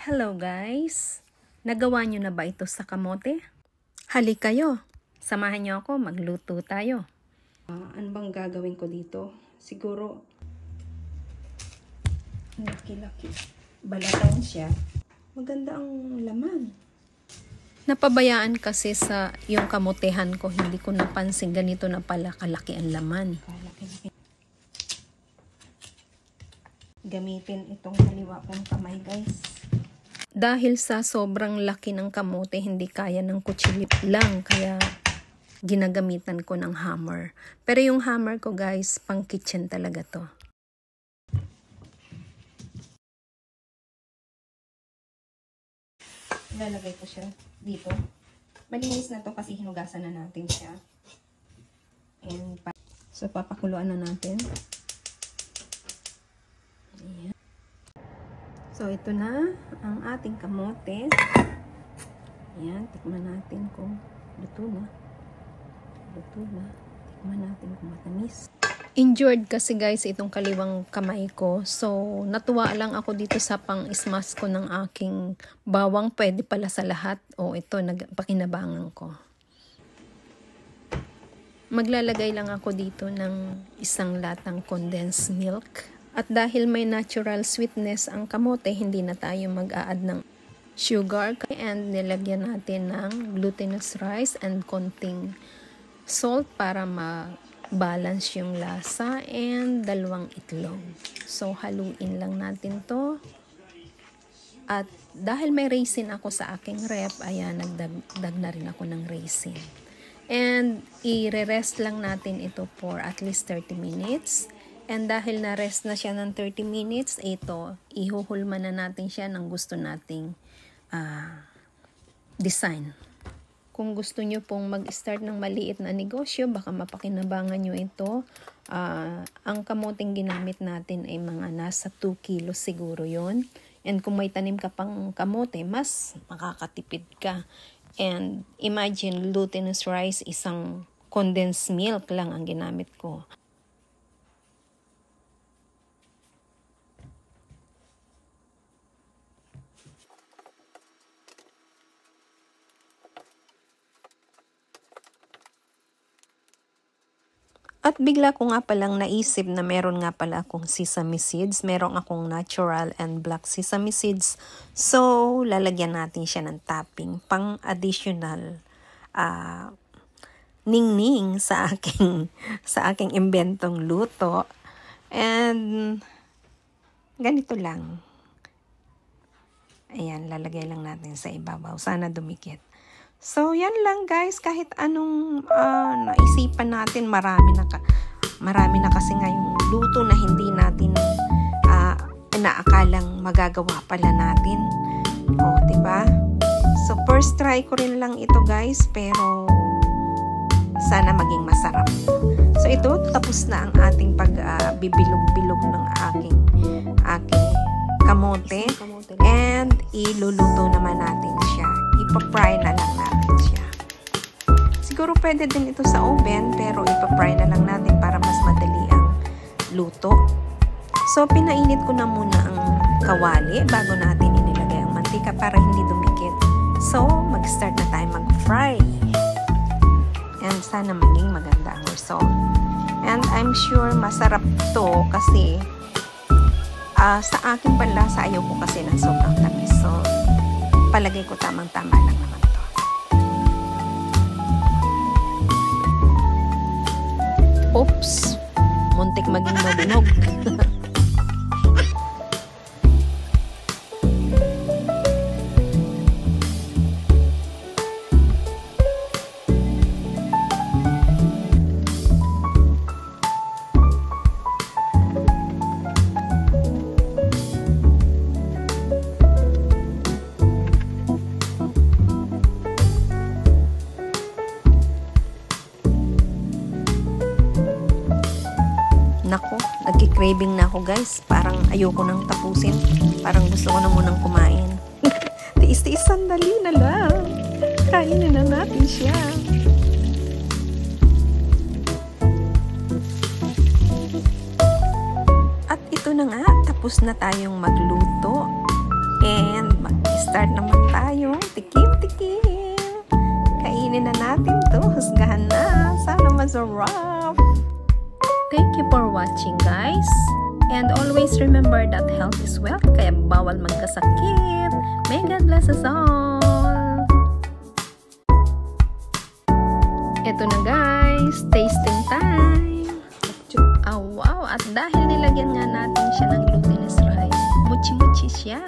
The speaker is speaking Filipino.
Hello guys! Nagawa nyo na ba ito sa kamote? Halik kayo! Samahan nyo ako, magluto tayo. Ano bang gagawin ko dito? Siguro, laki-laki. Balatan siya. Maganda ang laman. Napabayaan kasi sa yung kamotehan ko, hindi ko napansin ganito na pala kalaki ang laman. Gamitin itong kaliwa kong kamay guys. Dahil sa sobrang laki ng kamote, hindi kaya ng kutsilyo lang. Kaya ginagamitan ko ng hammer. Pero yung hammer ko guys, pang kitchen talaga to. Ilalagay ko siya dito. Malinis na to kasi hinugasan na natin siya. And, so papakuluan na natin. Ayan. So, ito na ang ating kamote. Ayan, tikman natin kung luto na. Luto na. Tikman natin kung matamis. Injured kasi guys itong kaliwang kamay ko. So, natuwa lang ako dito sa pang-ismas ko ng aking bawang. Pwede pala sa lahat. O, ito, pakinabangan ko. Maglalagay lang ako dito ng isang latang condensed milk. At dahil may natural sweetness ang kamote, hindi na tayo mag-a-add ng sugar. And nilagyan natin ng glutinous rice and konting salt para ma-balance yung lasa. And 2 itlog. So, haluin lang natin to. At dahil may raisin ako sa aking rep, ayan, nagdagdag na rin ako ng raisin. And i-rest lang natin ito for at least 30 minutes. And dahil na-rest na siya ng 30 minutes, ito, ihuhulma na natin siya ng gusto nating design. Kung gusto nyo pong mag-start ng maliit na negosyo, baka mapakinabangan nyo ito. Ang kamoteng ginamit natin ay mga nasa 2 kilos siguro yon. And kung may tanim ka pang kamote, mas makakatipid ka. And imagine, glutinous rice, isang condensed milk lang ang ginamit ko. At bigla ko nga palang naisip na meron nga pala akong sesame seeds. Meron akong natural and black sesame seeds. So, lalagyan natin siya ng topping pang additional ningning sa aking imbentong luto. And ganito lang. Ayan, lalagay lang natin sa ibabaw. Sana dumikit. So, yan lang guys. Kahit anong naisipan natin, marami na kasi ngayong luto na hindi natin naakalang magagawa pala natin. O, diba? So, first try ko rin lang ito guys, pero sana maging masarap. So, ito, tapos na ang ating pagbibilog-bilog ng aking kamote. And, iluluto naman natin siya. Ipa-fry na lang natin siya. Siguro pwede din ito sa oven, pero ipa-fry na lang natin para mas madali ang luto. So, pinainit ko na muna ang kawali bago natin inilagay ang mantika para hindi dumikit. So, mag-start na tayo mag-fry. And sana maging maganda ang result. And I'm sure masarap to kasi sa aking panlasa ayaw ko kasi ng sobrang tamis. So, palagay ko tamang-tama lang naman to. Oops! Muntik maging mabinog. Nako, nagki-craving na ako guys. Parang ayoko nang tapusin. Parang gusto ko na munang kumain. Tiis-tiis sandali na lang. Kainin na natin siya. At ito na nga, tapos na tayong magluto. And Start naman tayong tikim-tikim. Kainin na natin to. Husgahan na. Sana masarap. Thank you for watching, guys. And always remember that health is wealth. Kaya bawal magkasakit. May God bless us all. Ito na, guys. Tasting time. Oh, wow. At dahil nilagyan nga natin siya ng glutinous rice, muchi-muchi siya.